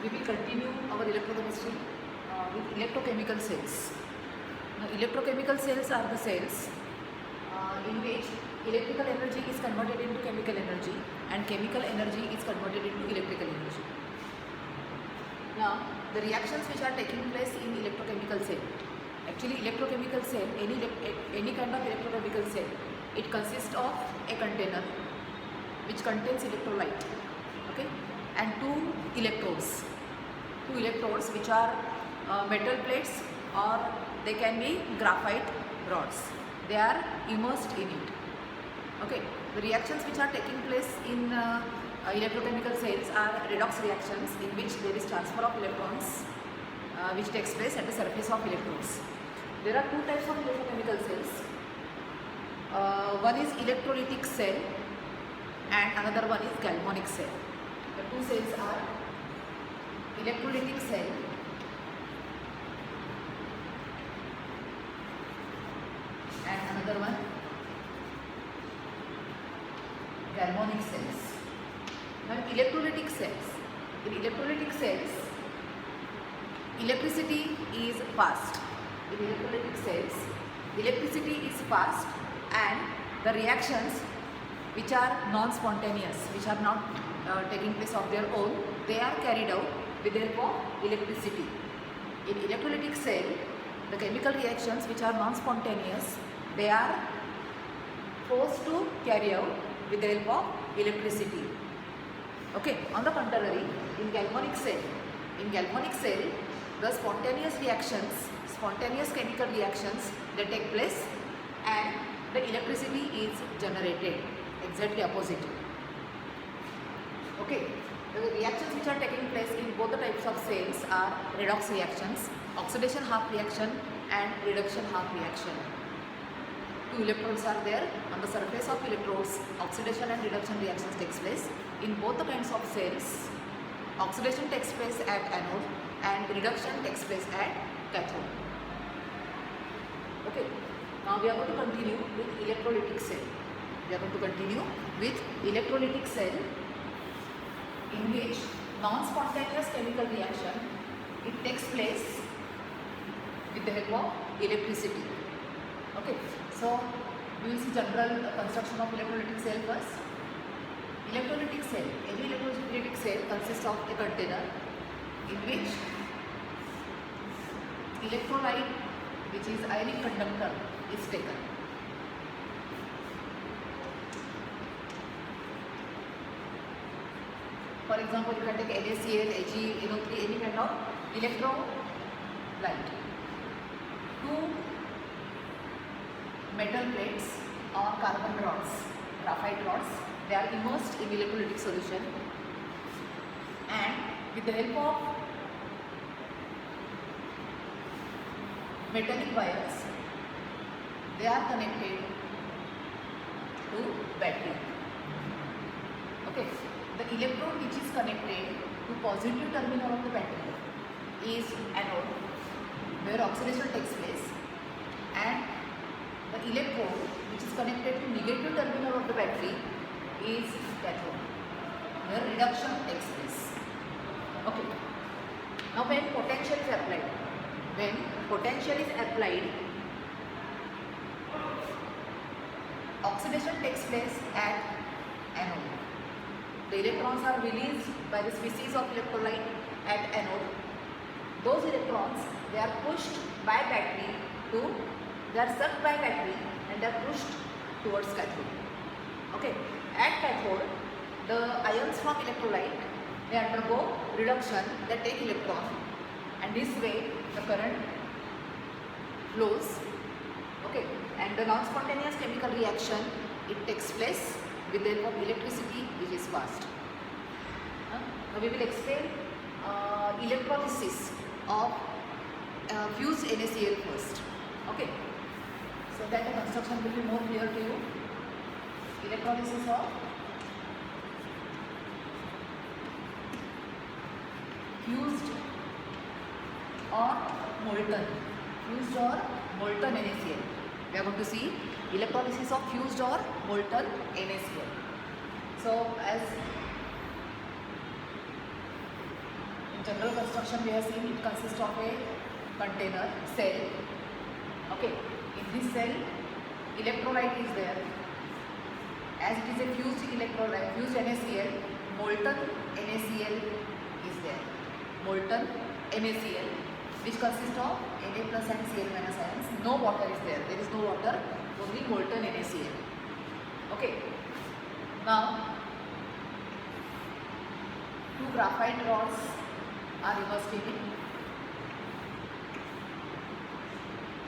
we will continue our electrochemistry with electrochemical cells. Now, electrochemical cells are the cells in which electrical energy is converted into chemical energy and chemical energy is converted into electrical energy. Now, the reactions which are taking place in electrochemical cell. Actually, electrochemical cell, any kind of electrochemical cell, it consists of a container which contains electrolyte, okay, and two electrodes which are metal plates, or they can be graphite rods. They are immersed in it. Okay, the reactions which are taking place in electrochemical cells are redox reactions, in which there is transfer of electrons which takes place at the surface of electrodes. There are two types of electrochemical cells. One is electrolytic cell and another one is galvanic cell. The two cells are electrolytic cell and another one galvanic cells. Now, electrolytic cells. In electrolytic cells, electricity is fast. In electrolytic cells, electricity is fast, and the reactions which are non-spontaneous, which are not taking place of their own, they are carried out with the help of electricity. In electrolytic cell, the chemical reactions which are non-spontaneous, they are forced to carry out with the help of electricity. Okay. On the contrary, in galvanic cell, the spontaneous reactions, spontaneous chemical reactions, they take place and the electricity is generated. Exactly opposite. Okay. The reactions which are taking place in both the types of cells are redox reactions, oxidation half reaction and reduction half reaction. Two electrons are there on the surface of electrodes. Oxidation and reduction reactions takes place in both the kinds of cells. Oxidation takes place at anode and reduction takes place at cathode. Okay. Now we are going to continue with electrolytic cell. In which non-spontaneous chemical reaction, it takes place with the help of electricity. Okay. So we will see general construction of electrolytic cell first. Electrolytic cell. Any electrolytic cell consists of a container in which electrolyte, which is ionic conductor, is taken. For example, you can take NaCl, AgNO3, any kind of electrolyte. Two metal plates or carbon rods, graphite rods, they are immersed in electrolytic solution, and with the help of metallic wires, they are connected to battery. Okay. The electrode which is connected to positive terminal of the battery is anode, where oxidation takes place, and the electrode which is connected to negative terminal of the battery is cathode, where reduction takes place. Okay. Now when potential is applied, oxidation takes place at anode. The electrons are released by the species of electrolyte at anode. Those electrons, they are pushed by battery they are sucked by battery and they are pushed towards cathode. Okay. At cathode, the ions from electrolyte, they undergo reduction, they take electron, and this way the current flows. Okay. And the non-spontaneous chemical reaction, it takes place with the help of electricity, which is fast. Now we will explain electrolysis of fused NaCl first. Okay. So that the construction will be more clear to you. Electrolysis of fused or molten NaCl. We are going to see electrolysis of fused or molten NaCl. So as general construction we have seen, it consists of a container, cell. Okay, in this cell, electrolyte is there. As it is a fused electrolyte, fused NaCl, molten NaCl is there. Molten NaCl, which consists of Na plus and Cl minus ions. No water is there. There is no water, only molten NaCl. Okay. Now, two graphite rods are immersed in it,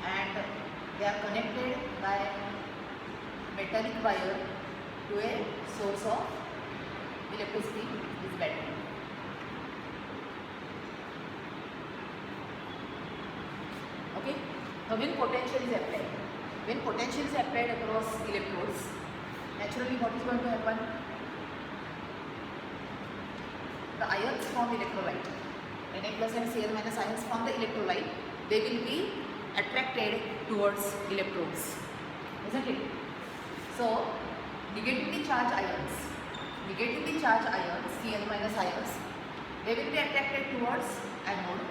and they are connected by metallic wire to a source of electricity, this battery. Okay. Now, when potential is applied across electrodes, naturally what is going to happen? The ions from electrolyte, Na plus and Cl minus ions from the electrolyte, they will be attracted towards electrodes, isn't it? So, negatively charged ions, Cl minus ions, they will be attracted towards anode.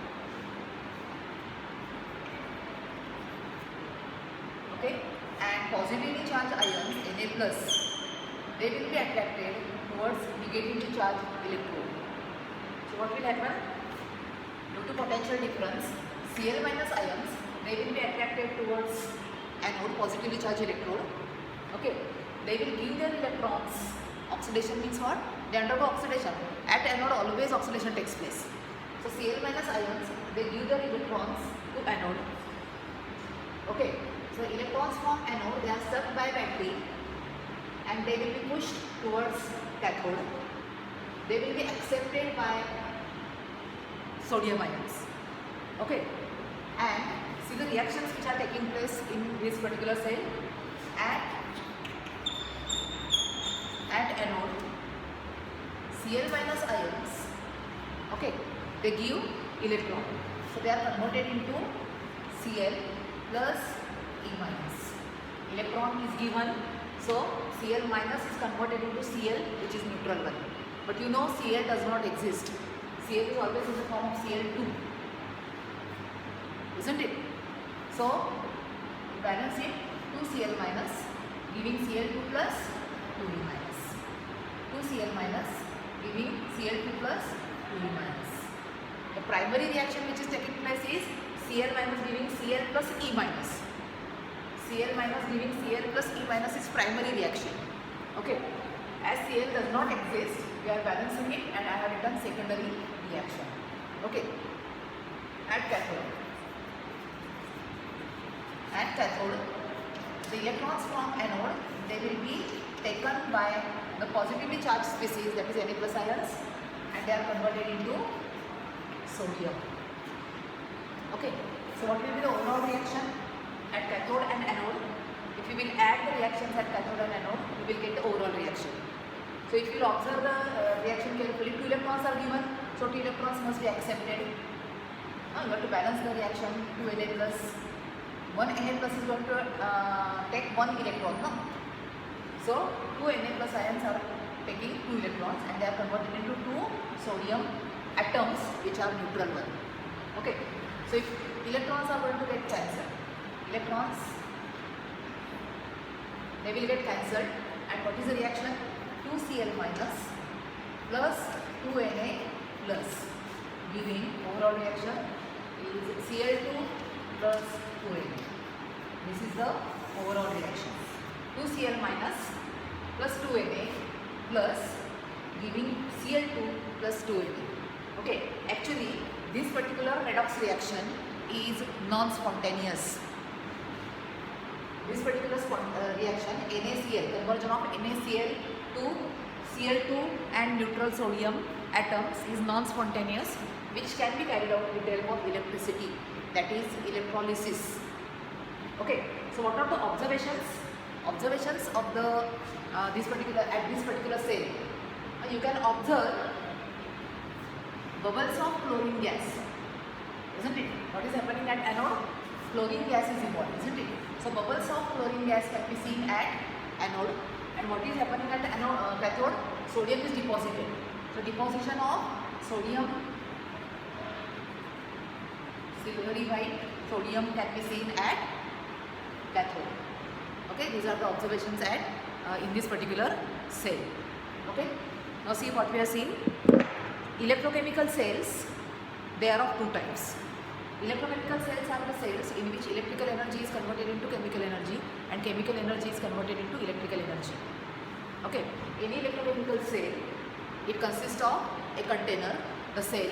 Okay, and positively charged ions, Na plus, they will be attracted towards negatively charged electrode. So what will happen? Due to potential difference, Cl minus ions, they will be attracted towards anode, positively charged electrode. Okay, they will give their electrons. Oxidation means what? They undergo oxidation. At anode always oxidation takes place. So Cl minus ions, they give their electrons to anode. Okay, so electrons from anode, they are sucked by battery and they will be pushed towards cathode. They will be accepted by sodium ions. Okay, and see the reactions which are taking place in this particular cell. At anode, Cl minus ions, okay, they give electron. So they are converted into Cl plus E minus. Electron is given, so Cl minus is converted into Cl, which is neutral one. But you know Cl does not exist. Cl is always in the form of Cl2, isn't it? So balance it, 2Cl minus giving Cl2 plus 2E minus. 2Cl minus giving Cl2 plus 2E minus. The primary reaction which is taking place is Cl minus giving Cl plus E minus. Cl minus giving Cl plus E minus is primary reaction. Okay. As Cl does not exist, we are balancing it and I have written secondary reaction. Okay. At cathode, the electrons from anode, they will be taken by the positively charged species, that is Na plus ions, and they are converted into sodium. Okay. So what will be the overall reaction at cathode and anode? If you will add the reactions at cathode and anode, you will get the overall reaction. So if you will observe the reaction carefully, 2 electrons are given, so 2 electrons must be accepted. You have to balance the reaction, 2 Na plus. 1 Na plus is going to take 1 electron, no? So 2 Na plus ions are taking 2 electrons and they are converted into 2 sodium atoms which are neutral one. Okay. So if electrons are going to get cancelled, they will get cancelled, and what is the reaction? 2Cl minus plus 2Na plus, giving overall reaction is Cl2 plus 2Na. This is the overall reaction. 2Cl minus plus 2Na plus giving Cl2 plus 2Na. Okay, actually this particular redox reaction is non-spontaneous. This particular reaction, NaCl, conversion of NaCl to Cl2 and neutral sodium atoms, is non-spontaneous, which can be carried out with the help of electricity, that is electrolysis. Okay, so what are the observations? Observations of the this particular cell. You can observe bubbles of chlorine gas, isn't it? What is happening at anode? Chlorine gas is evolved, isn't it? So bubbles of chlorine gas can be seen at anode, and what is happening at cathode? Sodium is deposited. So deposition of sodium silvery white sodium can be seen at cathode. Okay, these are the observations at in this particular cell. Okay, now see what we are seeing. Electrochemical cells, they are of two types. Electrochemical cells are the cells in which electrical energy is converted into chemical energy and chemical energy is converted into electrical energy. Okay, any electrochemical cell, it consists of a container, the cell,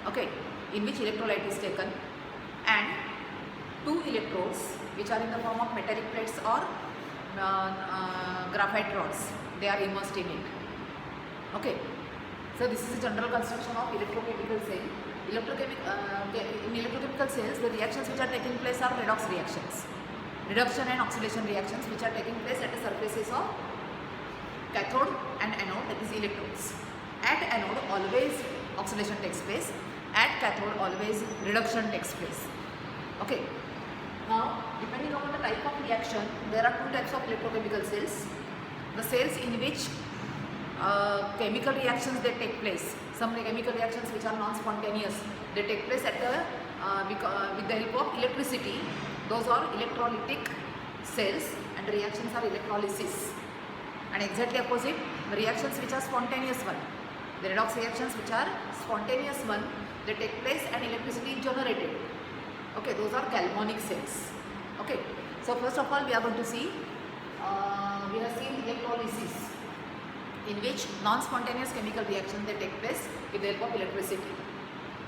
okay, in which electrolyte is taken, and two electrodes which are in the form of metallic plates or graphite rods. They are immersed in it. Okay, so this is the general construction of electrochemical cell. In electrochemical cells, the reactions which are taking place are redox reactions, reduction and oxidation reactions which are taking place at the surfaces of cathode and anode, that is electrodes. At anode always oxidation takes place, at cathode always reduction takes place. Okay. Now, depending upon the type of reaction, there are two types of electrochemical cells. The cells in which chemical reactions they take place. Some chemical reactions which are non-spontaneous, they take place at the with the help of electricity. Those are electrolytic cells, and the reactions are electrolysis. And exactly opposite, the reactions which are spontaneous one, the redox reactions which are spontaneous one, they take place and electricity is generated. Okay, those are galvanic cells. Okay, so first of all we are going to see, we are seeing electrolysis, in which non-spontaneous chemical reactions they take place with the help of electricity.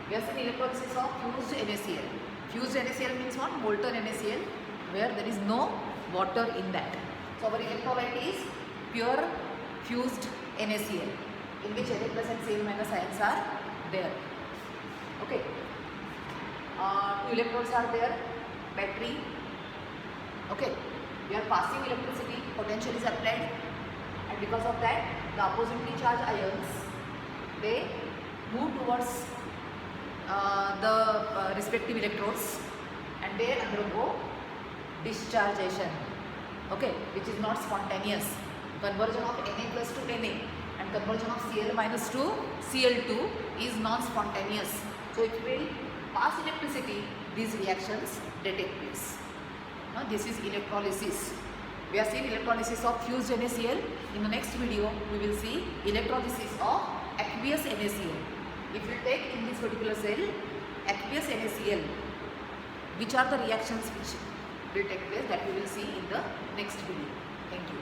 We have seen electrolysis of fused NaCl. Fused NaCl means what? Molten NaCl, where there is no water in that. So our electrolyte is pure fused NaCl, in which Na plus and Cl minus ions are there. Okay. Two electrodes are there, battery. Okay. We are passing electricity, potential is applied, and because of that, the oppositely charged ions, they move towards the respective electrodes and they undergo dischargation, okay, which is not spontaneous. Conversion of Na plus to Na and conversion of Cl minus to Cl2 is non-spontaneous. So if we pass electricity, these reactions they take place. Now this is electrolysis. We have seen electrolysis of fused NaCl. In the next video, we will see electrolysis of aqueous NaCl. If you take in this particular cell aqueous NaCl, which are the reactions which will take place, that we will see in the next video. Thank you.